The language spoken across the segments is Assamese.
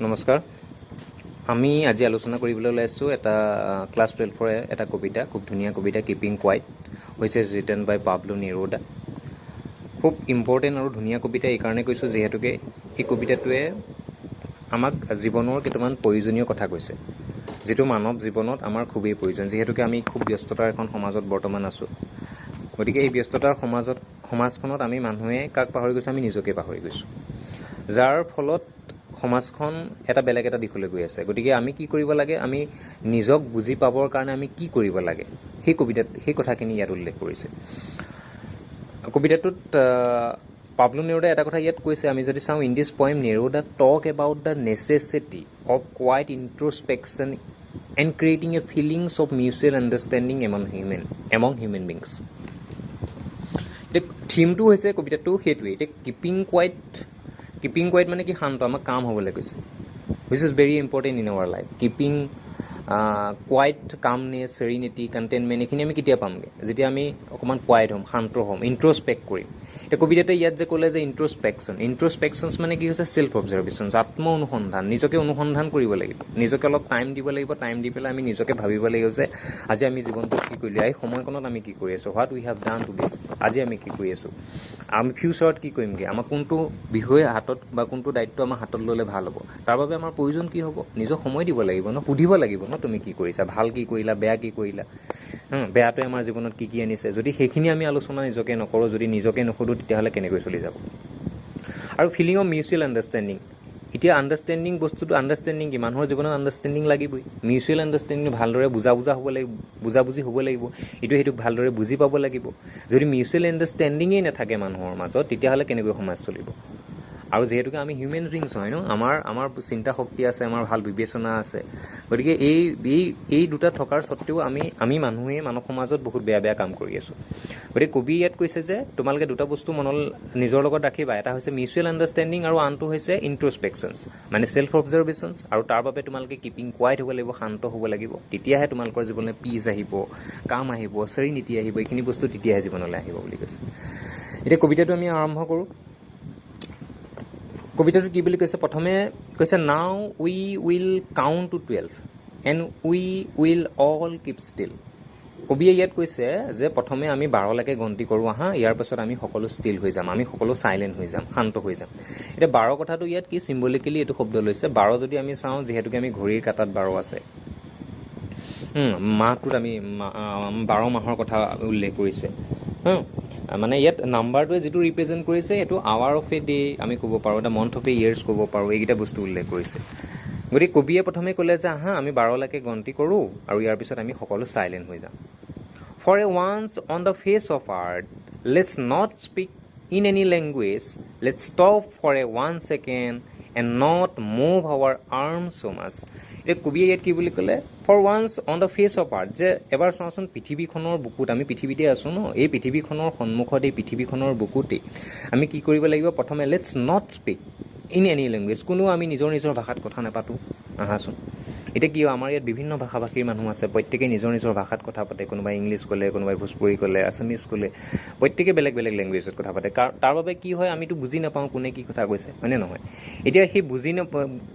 নমস্কাৰ। আমি আজি আলোচনা কৰিবলৈ ওলাইছোঁ এটা ক্লাছ 12ৰ এটা কবিতা, খুব ধুনীয়া কবিতা, keeping quiet, which is written by Pablo Neruda. খুব ইম্পৰ্টেণ্ট আৰু ধুনীয়া কবিতা এইকাৰণে কৈছোঁ যিহেতুকে এই কবিতাটোৱে আমাক জীৱনৰ কিছুমান প্ৰয়োজনীয় কথা কৈছে, যিটো মানৱ জীৱনত আমাৰ খুবেই প্ৰয়োজন, যিহেতুকে আমি খুব ব্যস্ততাৰ এখন সমাজত বৰ্তমান আছোঁ। গতিকে এই ব্যস্ততাৰ সমাজখনত আমি মানুহে কাক পাহৰি গৈছোঁ? আমি নিজকে পাহৰি গৈছোঁ, যাৰ ফলত সমাজখন এটা বেলেগ এটা দিশলৈ গৈ আছে। গতিকে আমি কি কৰিব লাগে? আমি নিজক বুজি পাবৰ কাৰণে আমি কি কৰিব লাগে, সেই কথাখিনি ইয়াত উল্লেখ কৰিছে। কবিতাটোত পাব্লো নেৰুদাই এটা কথা ইয়াত কৈছে, আমি যদি চাওঁ, in this poem Neruda talk about the necessity of quiet introspection and creating a feelings of mutual understanding among human beings. এতিয়া থিমটো হৈছে কবিতাটো সেইটোৱে। এতিয়া কিপিং কোৱাইট মানে কি? শান্ত, আমাক কাম হ'বলৈ কৈছে, which is very important in our life. Keeping quiet, calmness, serenity, contentment, এইখিনি আমি কেতিয়া পামগৈ? যেতিয়া আমি অকণমান কোৱাইট হ'ম, শান্ত হ'ম, ইণ্ট্ৰস্পেক্ট কৰিম। এতিয়া কবিতাতে ইয়াত যে ক'লে যে ইণ্ট্ৰস্পেকশ্যনছ মানে কি হৈছে? ছেল্ফ অবজাৰ্ভেশ্যনছ, আত্ম অনুসন্ধান, নিজকে অনুসন্ধান কৰিব লাগিব, নিজকে অলপ টাইম দিব লাগিব। টাইম দি পেলাই আমি নিজকে ভাবিব লাগিব যে আজি আমি জীৱনটোত কি কৰিলোঁ, এই সময়কণত আমি কি কৰি আছোঁ, what we have done to দিছ, আজি আমি কি কৰি আছোঁ, আমি ফিউচাৰত কি কৰিমগৈ, আমাৰ কোনটো বিষয় হাতত বা কোনটো দায়িত্ব আমাৰ হাতত ল'লে ভাল হ'ব, তাৰ বাবে আমাৰ প্ৰয়োজন কি হ'ব? নিজক সময় দিব লাগিব ন, সুধিব লাগিব ন, তুমি কি কৰিছা, ভাল কি কৰিলা, বেয়া কি কৰিলা, বেয়াটোৱে আমাৰ জীৱনত কি কি আনিছে। যদি সেইখিনি আমি আলোচনা নিজকে নকৰোঁ, যদি নিজকে নুসুধোঁ, তেতিয়াহ'লে কেনেকৈ চলি যাব? আৰু ফিলিং অফ মিউচুৱেল আণ্ডাৰষ্টেণ্ডিং। এতিয়া আণ্ডাৰষ্টেণ্ডিং কি? মানুহৰ জীৱনত আণ্ডাৰষ্টেণ্ডিং লাগিবই। মিউচুৱেল আণ্ডাৰষ্টেণ্ডিং, ভালদৰে বুজাবুজি হ'ব লাগিব, ইটোৱে সিটোক ভালদৰে বুজি পাব লাগিব। যদি মিউচুৱেল আণ্ডাৰষ্টেণ্ডিঙেই নাথাকে মানুহৰ মাজত, তেতিয়াহ'লে কেনেকৈ সমাজ চলিব? আৰু যিহেতুকে আমি হিউমেন বিংছ হয় ন, আমাৰ চিন্তা শক্তি আছে, আমাৰ ভাল বিবেচনা আছে। গতিকে এই দুটা থকাৰ স্বত্তেও আমি মানুহে মানৱ সমাজত বহুত বেয়া বেয়া কাম কৰি আছোঁ। গতিকে কবি ইয়াত কৈছে যে তোমালোকে দুটা বস্তু নিজৰ লগত ৰাখিবা, এটা হৈছে মিউচুৱেল আণ্ডাৰষ্টেণ্ডিং আৰু আনটো হৈছে ইণ্ট্ৰস্পেকশ্যনছ, মানে ছেল্ফ অবজাৰ্ভেশ্যনছ। আৰু তাৰ বাবে তোমালোকে কিপিং কোৱাইট হ'ব লাগিব, শান্ত হ'ব লাগিব, তেতিয়াহে তোমালোকৰ জীৱনলৈ পিচ আহিব, কাম আহিব, চেৰিনিটি আহিব, এইখিনি বস্তু তেতিয়াহে জীৱনলৈ আহিব বুলি কৈছে। এতিয়া কবিতাটো আমি আৰম্ভ কৰোঁ। কবিতাটো কি বুলি কৈছে? প্ৰথমে কৈছে, now we will count to 12 and we will all keep still. কবিয়ে ইয়াত কৈছে যে প্ৰথমে আমি 12লৈকে গন্তি কৰোঁ আহা, ইয়াৰ পাছত আমি সকলো ষ্টিল হৈ যাম, আমি সকলো চাইলেণ্ট হৈ যাম, শান্ত হৈ যাম। এতিয়া 12 কথাটো ইয়াত কি চিম্বলিকেলি এইটো শব্দ লৈছে। 12 যদি আমি চাওঁ, যিহেতুকে আমি ঘড়ীৰ কাটাত 12 আছে, মাহটোত আমি 12 মাহৰ কথা উল্লেখ কৰিছে। মানে ইয়াত নাম্বাৰটোৱে যিটো ৰিপ্ৰেজেণ্ট কৰিছে, সেইটো আৱাৰ অফ এ ডে আমি ক'ব পাৰোঁ, এটা মন্থ অফ এ ইয়েৰ্ছ ক'ব পাৰোঁ, এইকেইটা বস্তু উল্লেখ কৰিছে। গতিকে কবিয়ে প্ৰথমে ক'লে যে আহা আমি 12লৈকে গন্তি কৰোঁ, আৰু ইয়াৰ পিছত আমি সকলো চাইলেণ্ট হৈ যাম। For a once on the face of earth, let's not speak in any language, let's stop for a 1 second and not move our arms so much. এতিয়া কবিয়ে ইয়াত কি বুলি ক'লে? For once on the face of earth, যে এবাৰ চোৱাচোন, পৃথিৱীখনৰ বুকুত, আমি পৃথিৱীতে আছোঁ ন, এই পৃথিৱীখনৰ সন্মুখত, এই পৃথিৱীখনৰ বুকুতেই আমি কি কৰিব লাগিব? প্ৰথমে let's not speak in any language, কোনো আমি নিজৰ ভাষাত কথা নাপাতোঁ। আহাচোন, এতিয়া কি হয়, আমাৰ ইয়াত বিভিন্ন ভাষা ভাষীৰ মানুহ আছে, প্ৰত্যেকেই নিজৰ ভাষাত কথা পাতে, কোনোবাই ইংলিছ ক'লে, কোনোবাই ভোজপুৰী ক'লে, আছামিজ ক'লে, প্ৰত্যেকে বেলেগ বেলেগ লেংগুৱেজত কথা পাতে। তাৰ বাবে কি হয়, আমিতো বুজি নাপাওঁ কোনে কি কথা কৈছে, হয়নে নহয়? এতিয়া সেই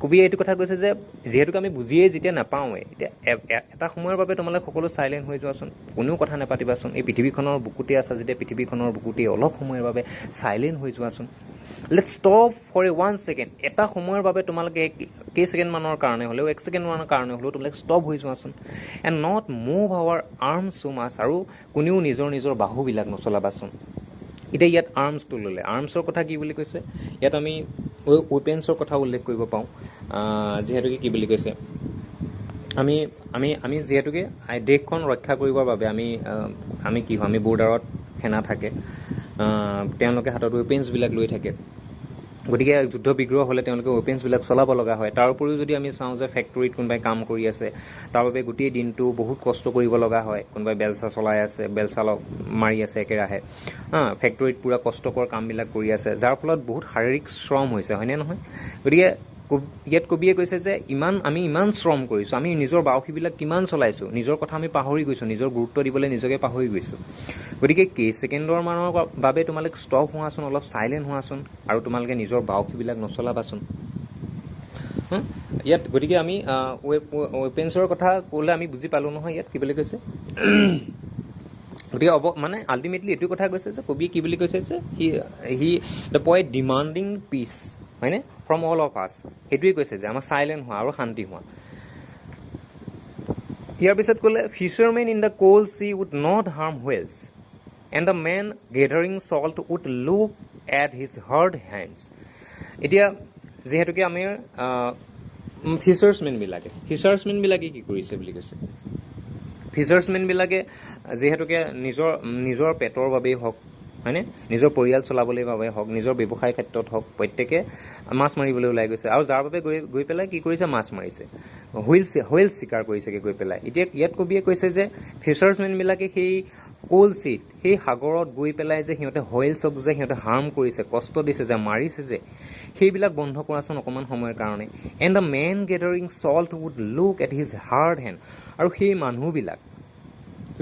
কবিয়ে এইটো কথা কৈছে যে যিহেতুকে আমি বুজিয়ে যেতিয়া নাপাওঁৱে, এতিয়া এটা সময়ৰ বাবে তোমালোকে সকলো চাইলেণ্ট হৈ যোৱাচোন, কোনেও কথা নাপাতিবাচোন। এই পৃথিৱীখনৰ বুকুতে আছা যেতিয়া, পৃথিৱীখনৰ বুকুতে অলপ সময়ৰ বাবে চাইলেণ্ট হৈ যোৱাচোন। Let's stop for a 1 second, এটা সময়ৰ বাবে তোমালোকে কেইছেকেণ্ডমানৰ কাৰণে হ'লেও, 1 ছেকেণ্ডমানৰ কাৰণে হ'লেও তোমালোকে ষ্টপ হৈ যোৱাচোন। And not move our arms so' much, আৰু কোনেও নিজৰ বাহুবিলাক নচলাবাচোন। এতিয়া ইয়াত আৰ্মছটো ল'লে, আৰ্মছৰ কথা কি বুলি কৈছে? ইয়াত আমি ৱেপেন্সৰ কথা উল্লেখ কৰিব পাওঁ, যিহেতুকে কি বুলি কৈছে, আমি যিহেতুকে দেশখন ৰক্ষা কৰিবৰ বাবে আমি কি হয়, আমি বৰ্ডাৰত সেনা থাকে, তেওঁলোকে হাতত ৱেপেন্সবিলাক লৈ থাকে। গতিকে যুদ্ধ বিগ্ৰহ হ'লে তেওঁলোকে ৱেপেন্সবিলাক চলাব লগা হয়। তাৰ উপৰিও যদি আমি চাওঁ যে ফেক্টৰীত কোনোবাই কাম কৰি আছে, তাৰ বাবে গোটেই দিনটো বহুত কষ্ট কৰিব লগা হয়। কোনোবাই বেলচা চলাই আছে, বেলচা মাৰি আছে একেৰাহে, ফেক্টৰীত পূৰা কষ্টকৰ কামবিলাক কৰি আছে, যাৰ ফলত বহুত শাৰীৰিক শ্ৰম হৈছে, হয়নে নহয়? গতিকে ইয়াত কবিয়ে কৈছে যে আমি ইমান শ্ৰম কৰিছোঁ, আমি নিজৰ বাউসীবিলাক কিমান চলাইছোঁ, নিজৰ কথা আমি পাহৰি গৈছোঁ, নিজৰ গুৰুত্ব দিবলৈ নিজকে পাহৰি গৈছোঁ। গতিকে কেইছেকেণ্ডৰ মানৰ বাবে তোমালোকে ষ্টপ হোৱাচোন, অলপ চাইলেণ্ট হোৱাচোন, আৰু তোমালোকে নিজৰ বাউসীবিলাক নচলাবাচোন। ইয়াত গতিকে আমি ৱেপেন্সৰ কথা ক'লে আমি বুজি পালোঁ নহয় ইয়াত কি বুলি কৈছে গতিকে মানে আল্টিমেটলি এইটো কথা কৈছে যে কবিয়ে কি বুলি কৈছে যে he the poet demanding peace হয়নে ফ্ৰম অল অফ আছ সেইটোৱে কৈছে যে আমাৰ চাইলেণ্ট হোৱা আৰু শান্তি হোৱা ইয়াৰ পিছত ক'লে fishermen in the cold sea would not harm whales and the man gathering salt would look at his hard hands এতিয়া যিহেতুকে আমি ফিচাৰ্ছমেনবিলাকে কি কৰিছে বুলি কৈছে ফিচাৰ্ছমেনবিলাকে যিহেতুকে নিজৰ পেটৰ বাবেই হওক হয়নে নিজৰ পৰিয়াল চলাবলৈ বাবে হওক নিজৰ ব্যৱসায় ক্ষেত্ৰত হওক প্ৰত্যেকে মাছ মাৰিবলৈ ওলাই গৈছে আৰু যাৰ বাবে গৈ পেলাই কি কৰিছে মাছ মাৰিছে হুইল চিকাৰ কৰিছেগৈ গৈ পেলাই এতিয়া ইয়াত কবিয়ে কৈছে যে ফিচাৰ্ছমেনবিলাকে সেই কোল্ড চিত সেই সাগৰত গৈ পেলাই যে সিহঁতে হুইলছক যে সিহঁতে হাৰ্ম কৰিছে কষ্ট দিছে যে মাৰিছে যে সেইবিলাক বন্ধ কৰাচোন অকণমান সময়ৰ কাৰণে and the man gathering salt would look at his hurt hand আৰু সেই মানুহবিলাক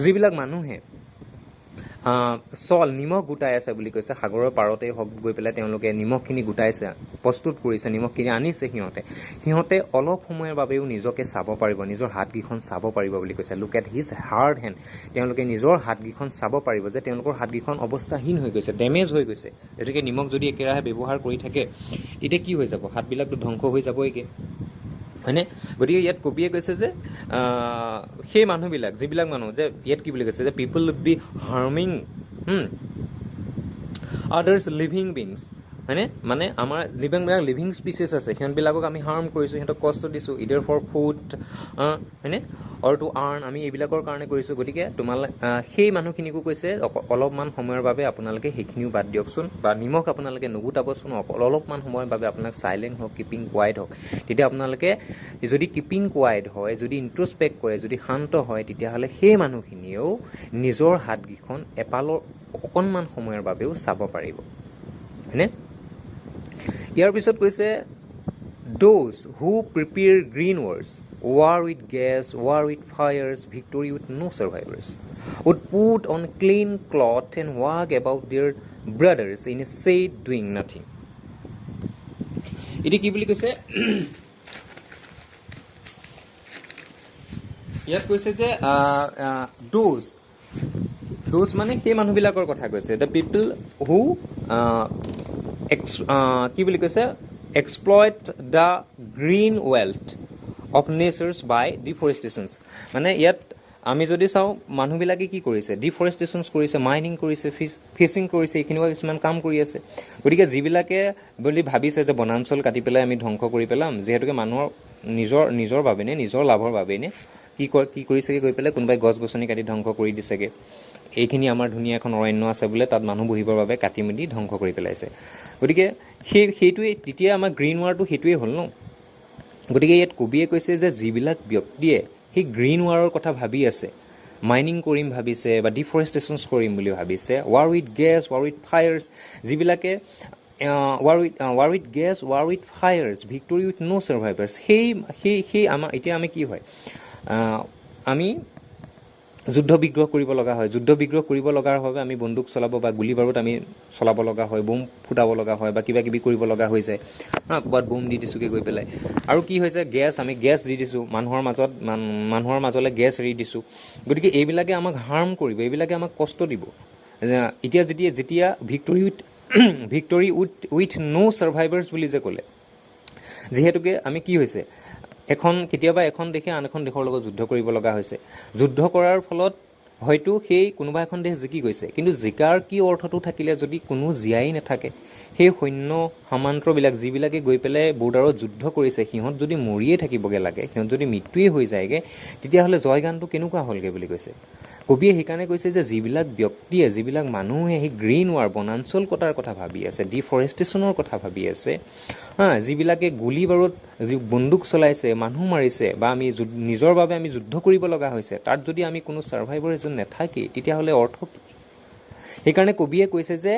যিবিলাক মানুহে নিমখ গোটাই আছে বুলি কৈছে সাগৰৰ পাৰতেই হওক গৈ পেলাই তেওঁলোকে নিমখখিনি গোটাইছে প্ৰস্তুত কৰিছে নিমখখিনি আনিছে সিহঁতে অলপ সময়ৰ বাবেও নিজকে চাব পাৰিব নিজৰ হাতকেইখন চাব পাৰিব বুলি কৈছে look at his hurt hand তেওঁলোকে নিজৰ হাতকেইখন চাব পাৰিব যে তেওঁলোকৰ হাতকেইখন অৱস্থাহীন হৈ গৈছে ডেমেজ হৈ গৈছে গতিকে নিমখ যদি একেৰাহে ব্যৱহাৰ কৰি থাকে তেতিয়া কি হৈ যাব হাতবিলাকতো ধ্বংস হৈ যাবইগৈ হয়নে গতিকে ইয়াত কবিয়ে কৈছে যে সেই মানুহবিলাক যিবিলাক মানুহ যে ইয়াত কি বুলি কৈছে যে people would be harming others living beings হয়নে মানে আমাৰ যিবিলাক লিভিং স্পিচিছ আছে সিহঁতবিলাকক আমি হাৰ্ম কৰিছোঁ সিহঁতক কষ্ট দিছোঁ ইডাৰ ফৰ ফুড হয়নে অৰ টু আৰ্ণ আমি এইবিলাকৰ কাৰণে কৰিছোঁ গতিকে সেই মানুহখিনিকো কৈছে অলপমান সময়ৰ বাবে আপোনালোকে সেইখিনিও বাদ দিয়কচোন বা নিমখ আপোনালোকে নুগুটাবচোন অলপমান সময়ৰ বাবে আপোনাক চাইলেণ্ট হওক কিপিং কোৱাইট হওক তেতিয়া আপোনালোকে যদি কিপিং কোৱাইট হয় যদি ইণ্ট্ৰস্পেক্ট কৰে যদি শান্ত হয় তেতিয়াহ'লে সেই মানুহখিনিয়েও নিজৰ হাতকেইখন এপালৰ অকণমান সময়ৰ বাবেও চাব পাৰিব হয়নে ইয়াৰ পিছত কৈছে those who prepare green wars war with gas war with fires victory with no survivors would put on clean cloth and walk about their brothers in a shade doing nothing এটি কি বুলি কৈছে ইয়াত কৈছে যে those মানে সেই মানুহবিলাকৰ কথা কৈছে the people who কি বুলি কৈছে exploit the green wealth of natures by deforestations মানে ইয়াত আমি যদি চাওঁ মানুহবিলাকে কি কৰিছে ডিফৰেষ্টেশ্যনছ কৰিছে মাইনিং কৰিছে ফিচিং কৰিছে এইখিনি কিছুমান কাম কৰি আছে গতিকে যিবিলাকে বুলি ভাবিছে যে বনাঞ্চল কাটি পেলাই আমি ধ্বংস কৰি পেলাম যিহেতুকে মানুহৰ নিজৰ বাবে নে নিজৰ লাভৰ বাবে নে কি কৰিছেগৈ গৈ পেলাই কোনোবাই গছ গছনি কাটি ধ্বংস কৰি দিছেগৈ এইখিনি আমাৰ ধুনীয়া এখন অৰণ্য আছে বোলে তাত মানুহ বহিবৰ বাবে কাটি মেলি ধ্বংস কৰি পেলাইছে গতিকে সেইটোৱে তেতিয়া আমাৰ গ্ৰীণ ৱাৰটো সেইটোৱে হ'ল ন গতিকে ইয়াত কবিয়ে কৈছে যে যিবিলাক ব্যক্তিয়ে সেই গ্ৰীণ ৱাৰৰ কথা ভাবি আছে মাইনিং কৰিম ভাবিছে বা ডিফৰেষ্টেশ্যনছ কৰিম বুলি ভাবিছে war with gas war with fires যিবিলাকে war with gas war with fires victory with no' survivors সেই আমাৰ এতিয়া আমি কি হয় আমি যুদ্ধ বিগ্ৰহ কৰিব লগা হয় যুদ্ধ বিগ্ৰহ কৰিব লগাৰ বাবে আমি বন্দুক চলাব বা গুলী বাৰুদ আমি চলাব লগা হয় বোম ফুটাব লগা হয় বা কিবা কিবি কৰিব লগা হৈ যায় ক'ৰবাত বোম দি দিছোঁগৈ গৈ পেলাই আৰু কি হৈছে আমি গেছ দি দিছোঁ মানুহৰ মাজলৈ গেছ এৰি দিছোঁ গতিকে এইবিলাকে আমাক হাৰ্ম কৰিব এইবিলাকে আমাক কষ্ট দিব এতিয়া যেতিয়া ভিক্টৰী উইথ ন' ছাৰ্ভাইভাৰ্ছ বুলি যে ক'লে যিহেতুকে আমি কি হৈছে কেতিয়াবা এখন দেশে আন এখন দেশৰ লগত যুদ্ধ কৰিব লগা হৈছে যুদ্ধ কৰাৰ ফলত হয়তো সেই কোনোবা এখন দেশ জিকি গৈছে কিন্তু জিকাৰ কি অৰ্থটো থাকিলে যদি কোনো জীয়াই নাথাকে সেই সৈন্য সামান্তবিলাক যিবিলাকে গৈ পেলাই বৰ্ডাৰত যুদ্ধ কৰিছে সিহঁত যদি মৰিয়ে থাকিবগৈ লাগে সিহঁত যদি মৃত্যুৱেই হৈ যায়গৈ তেতিয়াহ'লে জয়গানটো কেনেকুৱা হ'লগৈ বুলি কৈছে কবিয়ে সেইকাৰণে কৈছে যে যিবিলাক ব্যক্তিয়ে যিবিলাক মানুহে সেই গ্ৰীণ ৱাৰ বনাঞ্চল কটাৰ কথা ভাবি আছে ডিফৰেষ্টেশ্যনৰ কথা ভাবি আছে যিবিলাকে গুলী বাৰুদ বন্দুক চলাইছে মানুহ মাৰিছে বা আমি নিজৰ বাবে আমি যুদ্ধ কৰিব লগা হৈছে তাত যদি আমি কোনো ছাৰ্ভাইভাৰ এজন নাথাকেই তেতিয়াহ'লে অৰ্থ কি সেইকাৰণে কবিয়ে কৈছে যে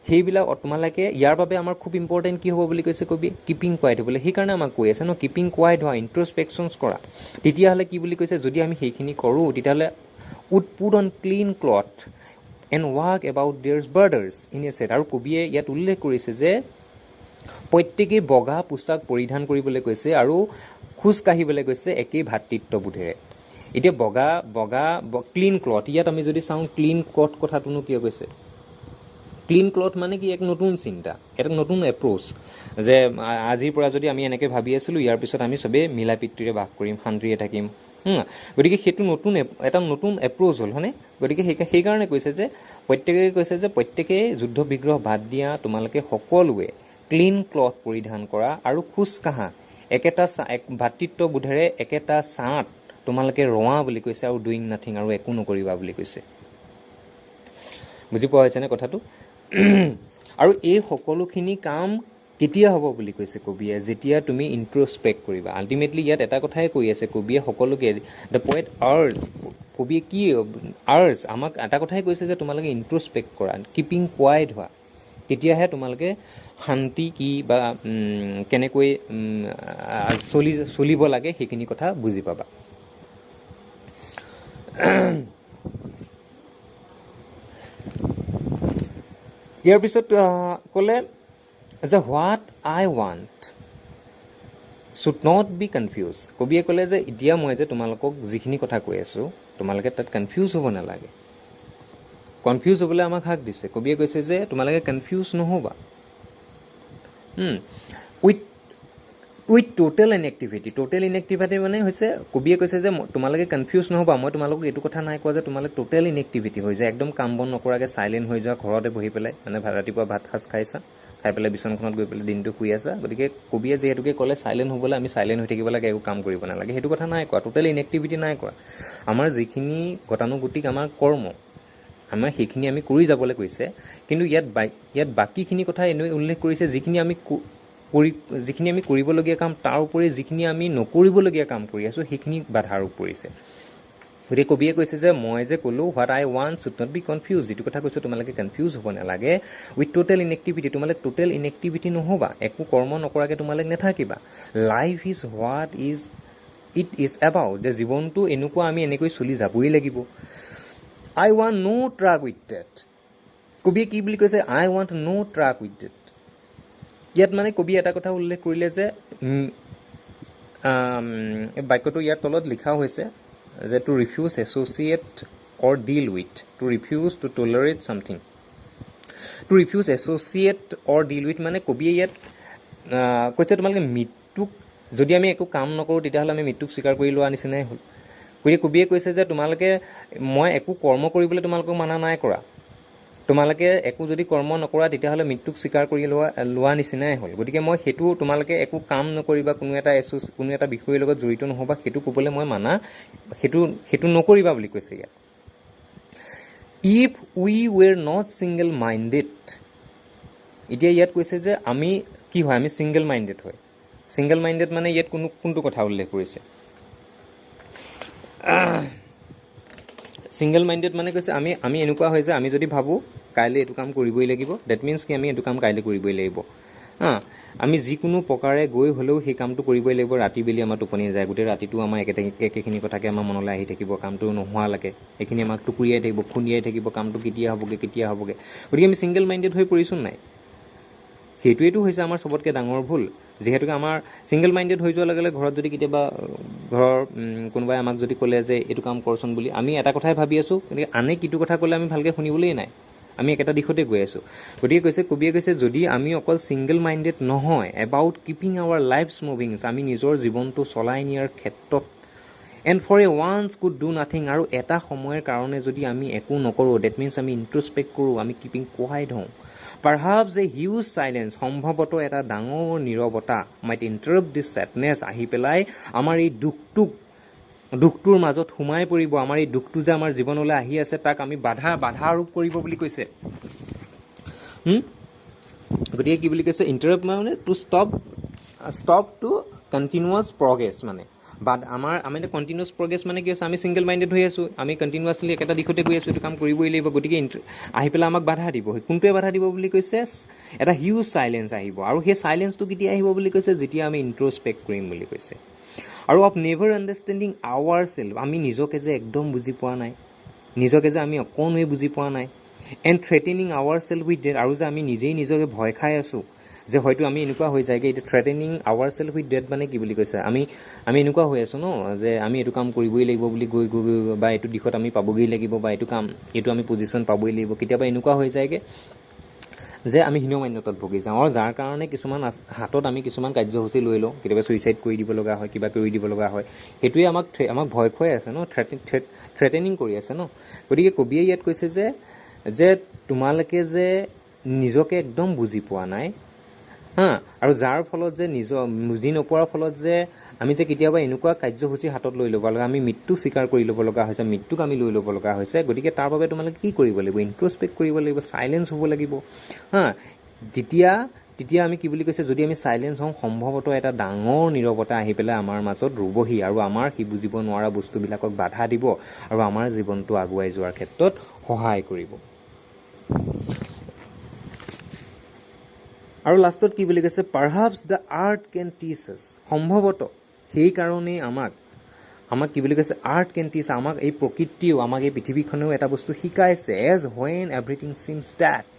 সেইবিলাক তোমালোকে ইয়াৰ বাবে আমাৰ খুব ইম্পৰ্টেণ্ট কি হ'ব বুলি কৈছে কবিয়ে কিপিং কোৱাইট হ'বলৈ সেইকাৰণে আমাক কৈ আছে কিপিং কোৱাইট হোৱা ইণ্ট্ৰস্পেকশ্যনছ কৰা তেতিয়াহ'লে কি বুলি কৈছে যদি আমি সেইখিনি কৰোঁ তেতিয়াহ'লে would put on clean cloth and walk about their borders in a set আৰু কবিয়ে ইয়াত উল্লেখ কৰিছে যে প্ৰত্যেকেই বগা পোছাক পৰিধান কৰিবলৈ কৈছে আৰু খোজ কাঢ়িবলৈ কৈছে একেই ভাতৃত্ববোধেৰে। এতিয়া বগা ক্লিন ক্লথ, ইয়াত আমি যদি চাওঁ ক্লিন ক্লথ কথাটোনো কিয় কৈছে? ক্লিন ক্লথ মানে কি? এক নতুন চিন্তা, এক নতুন এপ্ৰ'চ, যে আজিৰ পৰা যদি আমি এনেকৈ ভাবি আছিলোঁ, ইয়াৰ পিছত আমি চবেই মিলা প্ৰীতিৰে বাস কৰিম, শান্তিৰে থাকিম। গতিকে সেইটো এটা নতুন এপ্ৰ'চ হ'ল, হয়নে? গতিকে সেইকাৰণে কৈছে যে প্ৰত্যেকেই যুদ্ধ বিগ্ৰহ বাদ দিয়া, তোমালোকে সকলোৱে ক্লিন ক্লথ পৰিধান কৰা আৰু খোজ কাঢ়া, একেটা ভাতৃত্ববোধেৰে একেটা ছাঁত তোমালোকে ৰোৱা বুলি কৈছে, আৰু ডুইং নাথিং, আৰু একো নকৰিবা বুলি কৈছে। বুজি পোৱা হৈছেনে কথাটো? আৰু এই সকলোখিনি কাম কেতিয়া হ'ব বুলি কৈছে কবিয়ে? যেতিয়া তুমি ইন্ট্ৰস্পেক্ট কৰিবা। আল্টিমেটলি ইয়াত এটা কথাই কৈ আছে কবিয়ে সকলোকে, দ্য পয়েট আৰ্জ, কবিয়ে কি আৰ্জ আমাক এটা কথাই কৈছে যে তোমালোকে ইন্ট্ৰস্পেক্ট কৰা, কিপিং কোৱাইট হোৱা, তেতিয়াহে তোমালোকে শান্তি কি বা কেনেকৈ চলিব লাগে সেইখিনি কথা বুজি পাবা। ইয়াৰ পিছত ক'লে যে what I want should not be confuse. কবিয়ে ক'লে যে এতিয়া মই যে তোমালোকক যিখিনি কথা কৈ আছোঁ, তোমালোকে তাত কনফিউজ হ'ব নালাগে। কনফিউজ হ'বলৈ আমাক হাক দিছে। কবিয়ে কৈছে যে তোমালোকে কনফিউজ নহ'বা উইথ টোটেল ইনএক্টিভিটি। টোটেল ইনএক্টিভিটি মানে হৈছে, কবিয়ে কৈছে যে তোমালোকে কনফিউজ নহ'বা। মই তোমালোকক এইটো কথা নাই কোৱা যে তোমালোকে টোটেল ইনএক্টিভিটি হৈ যায়, একদম কাম বন নকৰাকৈ চাইলেণ্ট হৈ যোৱা, ঘৰতে বহি পেলাই, মানে ৰাতিপুৱা ভাত সাজ খাইছা, খাই পেলাই বিচনাখনত গৈ পেলাই দিনটো শুই আছা। গতিকে কবিয়ে যিহেতুকে ক'লে চাইলেণ্ট হ'বলৈ, আমি চাইলেণ্ট হৈ থাকিব লাগে, একো কাম কৰিব নালাগে, সেইটো কথা নাই কোৱা। টোটেল ইনএক্টিভিটি নাই কোৱা। আমাৰ যিখিনি গতানুগতিক আমাৰ কৰ্ম, আমাৰ সেইখিনি আমি কৰি যাবলৈ কৈছে। কিন্তু ইয়াত বাকীখিনি কথা এনেই উল্লেখ কৰিছে, যিখিনি আমি কৰিবলগীয়া কাম, তাৰ উপৰি যিখিনি আমি নকৰিবলগীয়া কাম কৰি আছোঁ, সেইখিনি বাধা আৰোপ কৰিছে। গতিকে কবিয়ে কৈছে যে মই যে ক'লোঁ what I want should not be confuse, যিটো কথা কৈছোঁ তোমালোকে কনফিউজ হ'ব নালাগে। উইথ টোটেল ইনএক্টিভিটি, তোমালোকে টোটেল ইনএক্টিভিটি নহ'বা, একো কৰ্ম নকৰাকৈ তোমালোকে নাথাকিবা। Life is what it is about, যে জীৱনটো এনেকুৱা, আমি এনেকৈ চলি যাবই লাগিব। I want no' truck with death. কবিয়ে কি বুলি কৈছে? I want no' truck with death. ইয়াত মানে কবিয়ে এটা কথা উল্লেখ কৰিলে যে বাক্যটো ইয়াৰ তলত লিখাও হৈছে যে to refuse associate or deal with, to refuse to tolerate something, to refuse associate or deal with, মানে কবিয়ে ইয়াত কৈছে তোমালোকে মৃত্যুক, যদি আমি একো কাম নকৰোঁ তেতিয়াহ'লে আমি মৃত্যুক স্বীকাৰ কৰি লোৱা নিচিনাই হ'ল। গতিকে কবিয়ে কৈছে যে তোমালোকে, মই একো কৰ্ম কৰিবলৈ তোমালোকক মানা নাই কৰা, তোমালোকে একো যদি কৰ্ম নকৰা তেতিয়াহ'লে মৃত্যুক স্বীকাৰ কৰি লোৱা নিচিনাই হ'ল। গতিকে মই সেইটো, তোমালোকে একো কাম নকৰিবা, কোনো এটা বিষয়ৰ লগত জড়িত নহ'বা, সেইটো ক'বলৈ মই মানা, সেইটো নকৰিবা বুলি কৈছে ইয়াত। If we were not single minded, এতিয়া ইয়াত কৈছে যে আমি কি হয়, আমি ছিংগল মাইণ্ডেড হয়। ছিংগল মাইণ্ডেড মানে ইয়াত কোনটো কথা উল্লেখ কৰিছে? ছিংগল মাইণ্ডেড মানে কৈছে আমি এনেকুৱা হয় যে আমি যদি ভাবোঁ কাইলৈ এইটো কাম কৰিবই লাগিব, ডেট মিনছ কি আমি এইটো কাম কাইলৈ কৰিবই লাগিব। আমি যিকোনো প্ৰকাৰে গৈ হ'লেও সেই কামটো কৰিবই লাগিব। ৰাতি বেলি আমাৰ টোপনি যায়, গোটেই ৰাতিটো আমাৰ একেখিনি কথাকে আমাৰ মনলৈ আহি থাকিব, কামটো নোহোৱালৈকে এইখিনি আমাক টুকুৰিয়াই থাকিব, খুন্দিয়াই থাকিব, কামটো কেতিয়া হ'বগৈ। গতিকে আমি ছিংগল মাইণ্ডেড হৈ পৰিছোঁ নাই? সেইটোৱেতো হৈছে আমাৰ চবতকৈ ডাঙৰ ভুল। যিহেতুকে আমাৰ ছিংগল মাইণ্ডেড হৈ যোৱাৰ লগে লগে ঘৰত যদি কেতিয়াবা ঘৰৰ কোনোবাই আমাক যদি ক'লে যে এইটো কাম কৰচোন বুলি, আমি এটা কথাই ভাবি আছোঁ, গতিকে আনে কিটো কথা ক'লে আমি ভালকৈ শুনিবলৈই নাই, আমি একেটা দিশতে গৈ আছোঁ। গতিকে কবিয়ে কৈছে যদি আমি অকল ছিংগল মাইণ্ডেড নহয়, about keeping our lives moving, আমি নিজৰ জীৱনটো চলাই নিয়াৰ ক্ষেত্ৰত, and for a once could do nothing, আৰু এটা সময়ৰ কাৰণে যদি আমি একো নকৰোঁ, ডেট মিনছ আমি ইণ্ট্ৰস্পেক্ট কৰোঁ, আমি কিপিং কোৱাইট হওঁ। পাৰহাপছ এ হিউজ চাইলেঞ্চ, সম্ভৱতঃ এটা ডাঙৰ নীৰৱতা, মাইট ইণ্টাৰাপ্ট দিছ ছেডনেছ, আহি পেলাই আমাৰ এই দুখটোৰ মাজত সোমাই পৰিব। আমাৰ এই দুখটো যে আমাৰ জীৱনলৈ আহি আছে, তাক আমি বাধা আৰোপ কৰিব বুলি কৈছে। গতিকে কি বুলি কৈছে? ইণ্টাৰাপ্ট মানে to stop to continuous progress, মানে আমি কণ্টিনিউৱাছ প্ৰগ্ৰেছ মানে কি হৈছে? আমি ছিংগল মাইণ্ডেড হৈ আছোঁ, আমি কণ্টিনিউৱাছলি একেটা দিশতে গৈ আছোঁ, এইটো কাম কৰিবই লাগিব। গতিকে আহি পেলাই আমাক বাধা দিব। কোনটোৱে বাধা দিব বুলি কৈছে? এটা হিউজ চাইলেঞ্চ আহিব। আৰু সেই চাইলেঞ্চটো কেতিয়া আহিব বুলি কৈছে? যেতিয়া আমি ইণ্ট্ৰস্পেক্ট কৰিম বুলি কৈছে। আৰু of never understanding our self, আমি নিজকে যে একদম বুজি পোৱা নাই, নিজকে যে আমি অকণোৱে বুজি পোৱা নাই। And threatening our self with death, আৰু যে আমি নিজেই নিজকে ভয় খাই আছোঁ যে হয়তো আমি এনেকুৱা হৈ যায়গৈ এতিয়া থ্ৰেটেনিং আৱাৰ চেল্ফ উইথ ডেথ মানে কি বুলি কৈছে আমি এনেকুৱা হৈ আছোঁ ন যে আমি এইটো কাম কৰিবই লাগিব বুলি গৈ গৈ গৈ বা এইটো দিশত আমি পাবগৈ লাগিব বা এইটো আমি পজিশ্যন পাবই লাগিব কেতিয়াবা এনেকুৱা হৈ যায়গৈ যে আমি হীনমান্যতাত ভুগি যাওঁ আৰু যাৰ কাৰণে কিছুমান হাতত আমি কিছুমান কাৰ্যসূচী লৈ লওঁ কেতিয়াবা ছুইচাইড কৰি দিব লগা হয় কিবা কৰি দিব লগা হয় সেইটোৱে আমাক ভয় খুৱাই আছে ন থ্ৰেটেনিং কৰি আছে ন গতিকে কবিয়ে ইয়াত কৈছে যে তোমালোকে যে নিজকে একদম বুজি পোৱা নাই হা আৰু যাৰ ফলত যে বুজি নোপোৱাৰ ফলত যে আমি যে কেতিয়াবা এনেকুৱা কাৰ্যসূচী হাতত লৈ ল'ব লগা আমি মৃত্যু স্বীকাৰ কৰি ল'ব লগা হৈছে মৃত্যুক আমি লৈ ল'ব লগা হৈছে গতিকে তাৰ বাবে তোমালোকে কি কৰিব লাগিব ইন্ট্ৰস্পেক্ট কৰিব লাগিব চাইলেঞ্চ হ'ব লাগিব হা তেতিয়া আমি কি বুলি কৈছে যদি আমি চাইলেঞ্চ হওঁ সম্ভৱতঃ এটা ডাঙৰ নীৰৱতা আহি পেলাই আমাৰ মাজত ৰুবহি আৰু আমাৰ সি বুজিব নোৱাৰা বস্তুবিলাকক বাধা দিব আৰু আমাৰ জীৱনটো আগুৱাই যোৱাৰ ক্ষেত্ৰত সহায় কৰিব আৰু লাষ্টত কি বুলি কৈছে পাৰহাপছ দ্য আৰ্ট কেন টিচ আছ সম্ভৱতঃ সেইকাৰণেই আমাক কি বুলি কৈছে আৰ্ট কেন টিচ আমাক এই প্ৰকৃতিয়েও আমাক এই পৃথিৱীখনেও এটা বস্তু শিকাইছে এজ হোৱেন এভৰিথিং ছিমছ ডেড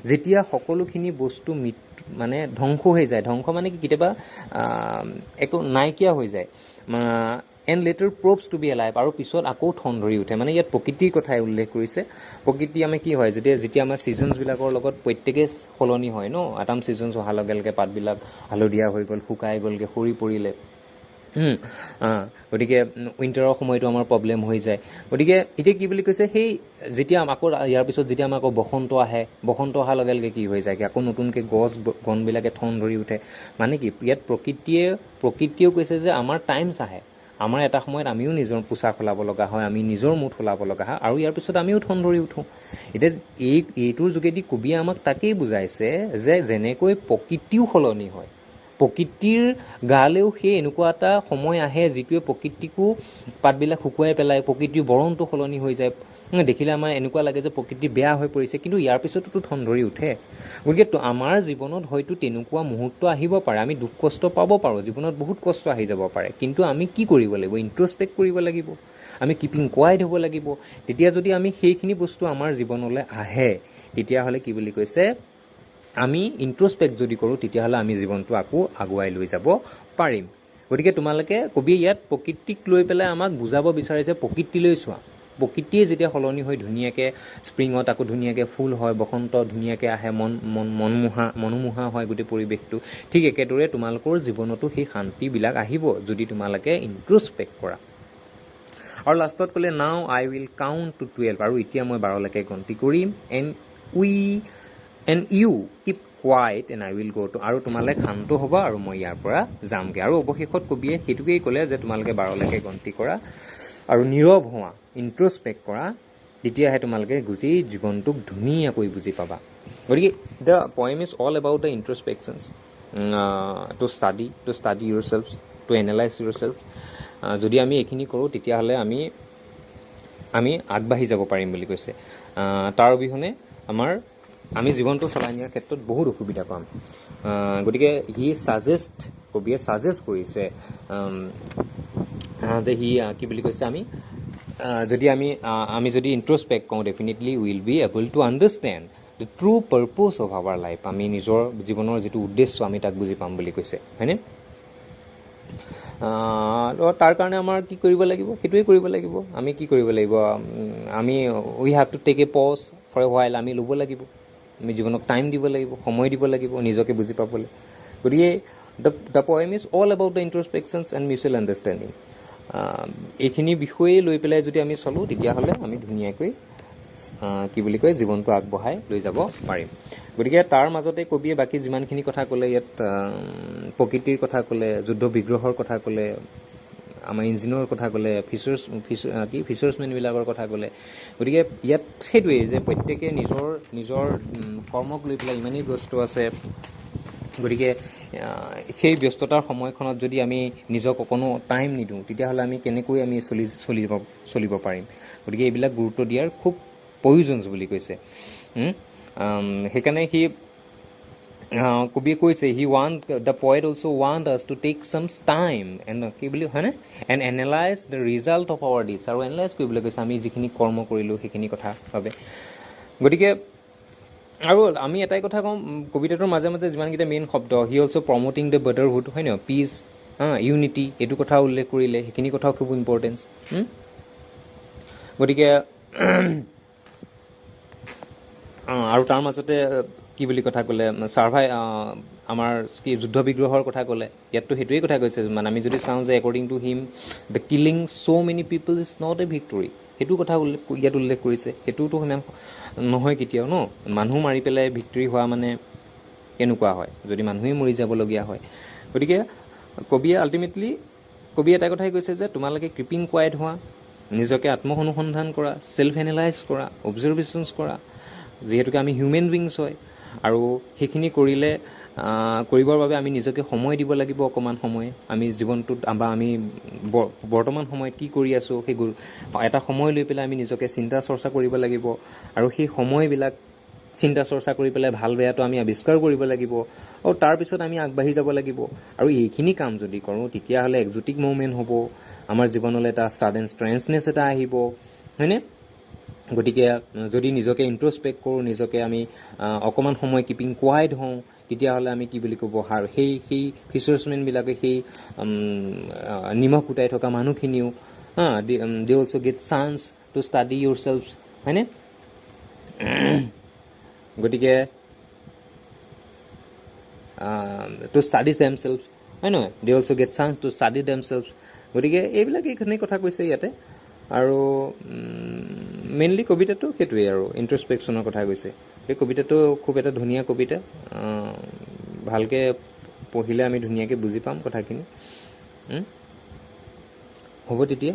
যেতিয়া সকলোখিনি বস্তু মানে ধ্বংস হৈ যায় ধ্বংস মানে কি কেতিয়াবা একো নাইকিয়া হৈ যায় and later proves to be alive আৰু পিছত আকৌ ঠন ধৰি উঠে মানে ইয়াত প্ৰকৃতিৰ কথাই উল্লেখ কৰিছে প্ৰকৃতি আমি কি হয় যেতিয়া আমাৰ ছিজনছবিলাকৰ লগত প্ৰত্যেকেই সলনি হয় ন আটাম ছিজনছ অহাৰ লগে লগে পাতবিলাক হালধীয়া হৈ গ'ল শুকাই গ'লগৈ সৰি পৰিলে গতিকে উইণ্টাৰৰ সময়তো আমাৰ প্ৰব্লেম হৈ যায় গতিকে এতিয়া কি বুলি কৈছে সেই যেতিয়া আকৌ ইয়াৰ পিছত যেতিয়া আমাৰ আকৌ বসন্ত আহে বসন্ত অহাৰ লগে লগে কি হৈ যায়গৈ আকৌ নতুনকৈ গছ বনবিলাকে ঠন ধৰি উঠে মানে কি ইয়াত প্ৰকৃতিয়েও কৈছে যে আমাৰ টাইমছ আহে আমাৰ এটা সময়ত আমিও নিজৰ পোচাক সলাব লগা হয় আমি নিজৰ মুঠ সলাব লগা হয় আৰু ইয়াৰ পিছত আমিও ঠন ধৰি উঠোঁ এতিয়া এইটোৰ যোগেদি কবিয়ে আমাক তাকেই বুজাইছে যে যেনেকৈ প্ৰকৃতিও সলনি হয় প্ৰকৃতিৰ গালেও সেই এনেকুৱা এটা সময় আহে যিটোৱে প্ৰকৃতিকো পাতবিলাক শুকুৱাই পেলায় প্ৰকৃতিৰ বৰণটো সলনি হৈ যায় দেখিলে আমাৰ এনেকুৱা লাগে যে প্ৰকৃতি বেয়া হৈ পৰিছে কিন্তু ইয়াৰ পিছততো ঠন ধৰি উঠে গতিকে আমাৰ জীৱনত হয়তো তেনেকুৱা মুহূৰ্ত আহিব পাৰে আমি দুখ কষ্ট পাব পাৰোঁ জীৱনত বহুত কষ্ট আহি যাব পাৰে কিন্তু আমি কি কৰিব লাগিব ইন্ট্ৰস্পেক্ট কৰিব লাগিব আমি কিপিং কোৱাইট হ'ব লাগিব তেতিয়া যদি আমি সেইখিনি বস্তু আমাৰ জীৱনলৈ আহে তেতিয়াহ'লে কি বুলি কৈছে আমি ইন্ট্ৰস্পেক্ট যদি কৰোঁ তেতিয়াহ'লে আমি জীৱনটো আকৌ আগুৱাই লৈ যাব পাৰিম গতিকে তোমালোকে কবিয়ে ইয়াত প্ৰকৃতিক লৈ পেলাই আমাক বুজাব বিচাৰিছে প্ৰকৃতিলৈ চোৱা প্ৰকৃতিয়ে যেতিয়া সলনি হৈ ধুনীয়াকৈ স্প্ৰিঙত আকৌ ধুনীয়াকৈ ফুল হয় বসন্ত ধুনীয়াকৈ আহে মনোমোহা হয় গোটেই পৰিৱেশটো ঠিক একেদৰে তোমালোকৰ জীৱনতো সেই শান্তিবিলাক আহিব যদি তোমালোকে ইন্ট্ৰস্পেক্ট কৰা আৰু লাষ্টত ক'লে now I will count to 12 আৰু এতিয়া মই 12লৈকে গন্তি কৰিম and you keep quiet and I will go' to আৰু তোমালোকে শান্ত হ'বা আৰু মই ইয়াৰ পৰা যামগৈ আৰু অৱশেষত কবিয়ে সেইটোকেই ক'লে যে তোমালোকে 12লৈকে গন্তি কৰা আৰু নীৰৱ হোৱা ইন্ট্ৰস্পেক্ট কৰা তেতিয়াহে তোমালোকে গোটেই জীৱনটোক ধুনীয়াকৈ বুজি পাবা গতিকে the poem is all about the introspections to study Euro self to analyse your self যদি আমি এইখিনি কৰোঁ তেতিয়াহ'লে আমি আগবাঢ়ি যাব পাৰিম বুলি কৈছে তাৰ অবিহনে আমি জীৱনটো চলাই নিয়াৰ ক্ষেত্ৰত বহুত অসুবিধা পাম গতিকে কবিয়ে ছাজেষ্ট কৰিছে যে কি বুলি কৈছে আমি যদি ইন্ট্ৰস্পেক্ট কৰোঁ definitely will be able to understand the true purpose of our life আমি নিজৰ জীৱনৰ যিটো উদ্দেশ্য আমি তাক বুজি পাম বুলি কৈছে হয়নে তাৰ কাৰণে আমাৰ কি কৰিব লাগিব সেইটোৱে কৰিব লাগিব আমি কি কৰিব লাগিব আমি we have to take a pause for a while আমি ল'ব লাগিব আমি জীৱনক টাইম দিব লাগিব সময় দিব লাগিব নিজকে বুজি পাবলৈ গতিকে the poem is all about the introspections and mutual understanding এইখিনি বিষয়ে লৈ পেলাই যদি আমি চলোঁ তেতিয়াহ'লে আমি ধুনীয়াকৈ কি বুলি কয় জীৱনটো আগবঢ়াই লৈ যাব পাৰিম গতিকে তাৰ মাজতে কবিয়ে বাকী যিমানখিনি কথা ক'লে ইয়াত প্ৰকৃতিৰ কথা ক'লে যুদ্ধ বিগ্ৰহৰ কথা ক'লে আমাৰ ইঞ্জিনৰ কথা ক'লে ফিচাৰ্ছমেনবিলাকৰ কথা ক'লে গতিকে ইয়াত সেইটোৱেই যে প্ৰত্যেকে নিজৰ কৰ্মক লৈ পেলাই ইমানেই ব্যস্ত আছে গতিকে সেই ব্যস্ততাৰ সময়খনত যদি আমি নিজক অকণো টাইম নিদিওঁ তেতিয়াহ'লে আমি কেনেকৈ আমি চলিব পাৰিম গতিকে এইবিলাক গুৰুত্ব দিয়াৰ খুব প্ৰয়োজন বুলি কৈছে সেইকাৰণে কবিয়ে কৈছে the poet also' want us to take some time and কি বুলি হয়নে and analyse the result of our deeds আৰু এনালাইজ কৰিবলৈ কৈছে আমি যিখিনি কৰ্ম কৰিলোঁ সেইখিনি কথা ভাবে গতিকে আৰু আমি এটাই কথা কওঁ, কবিতাটোৰ মাজে মাজে যিমানকেইটা মেইন শব্দ, হি অলছ' প্ৰমোটিং দ্য ব্ৰাদাৰহুড, হয় নহয়, পিচ, ইউনিটি, এইটো কথা উল্লেখ কৰিলে, সেইখিনি কথাও খুব ইম্পৰ্টেঞ্চ। গতিকে আৰু তাৰ মাজতে কি বুলি কথা ক'লে, আমাৰ কি যুদ্ধ বিগ্ৰহৰ কথা ক'লে, ইয়াততো সেইটোৱেই কথা কৈছে। মানে আমি যদি চাওঁ যে according to him the killing so' many people is not a victory, সেইটো কথা ইয়াত উল্লেখ কৰিছে। সেইটোতো সিমান নহয় কেতিয়াও ন, মানুহ মাৰি পেলাই ভিক্টৰী হোৱা মানে কেনেকুৱা হয়, যদি মানুহেই মৰি যাবলগীয়া হয়। গতিকে কবিয়ে আল্টিমেটলি এটা কথাই কৈছে যে তোমালোকে ক্ৰিপিং কোৱাইট হোৱা, নিজকে আত্মসনুসন্ধান কৰা, ছেল্ফ এনালাইজ কৰা, অবজাৰ্ভেশ্যনছ কৰা, যিহেতুকে আমি হিউমেন বিংছ হয়। আৰু সেইখিনি কৰিবৰ বাবে আমি নিজকে সময় দিব লাগিব, অকণমান সময়। আমি জীৱনটোত বা আমি বৰ্তমান সময়ত কি কৰি আছোঁ, সেই এটা সময় লৈ পেলাই আমি নিজকে চিন্তা চৰ্চা কৰিব লাগিব। আৰু সেই সময়বিলাক চিন্তা চৰ্চা কৰি পেলাই ভাল বেয়াটো আমি আৱিষ্কাৰ কৰিব লাগিব, আৰু তাৰপিছত আমি আগবাঢ়ি যাব লাগিব। আৰু এইখিনি কাম যদি কৰোঁ, তেতিয়াহ'লে এক্সোটিক মুভমেণ্ট হ'ব, আমাৰ জীৱনলৈ এটা ছাডেন ষ্ট্ৰেঞ্জনেছ এটা আহিব, হয়নে? গতিকে যদি নিজকে ইণ্ট্ৰস্পেক্ট কৰোঁ, নিজকে আমি অকণমান সময় কিপিং কোৱাইট হওঁ, তেতিয়াহ'লে আমি কি বুলি ক'ব, সেই ফিচাৰ্ছমেনবিলাকে, সেই নিমখ গোটাই থকা মানুহখিনিও they also' get chance to study Euro self, হয়নে? গতিকে টু ষ্টাডি দেম চেল্ফ, হয় নহয়, they also' get chance to study themself. গতিকে এইখিনি কথা কৈছে ইয়াতে। আৰু মেইনলি কবিতাটো সেইটোৱেই আৰু ইণ্ট্ৰস্পেকশ্যনৰ কথা কৈছে। এই কবিতাটো খুব এটা ধুনীয়া কবিতা, ভালকৈ পঢ়িলে আমি ধুনীয়াকৈ বুজি পাম কথাখিনি। হ'ব তেতিয়া।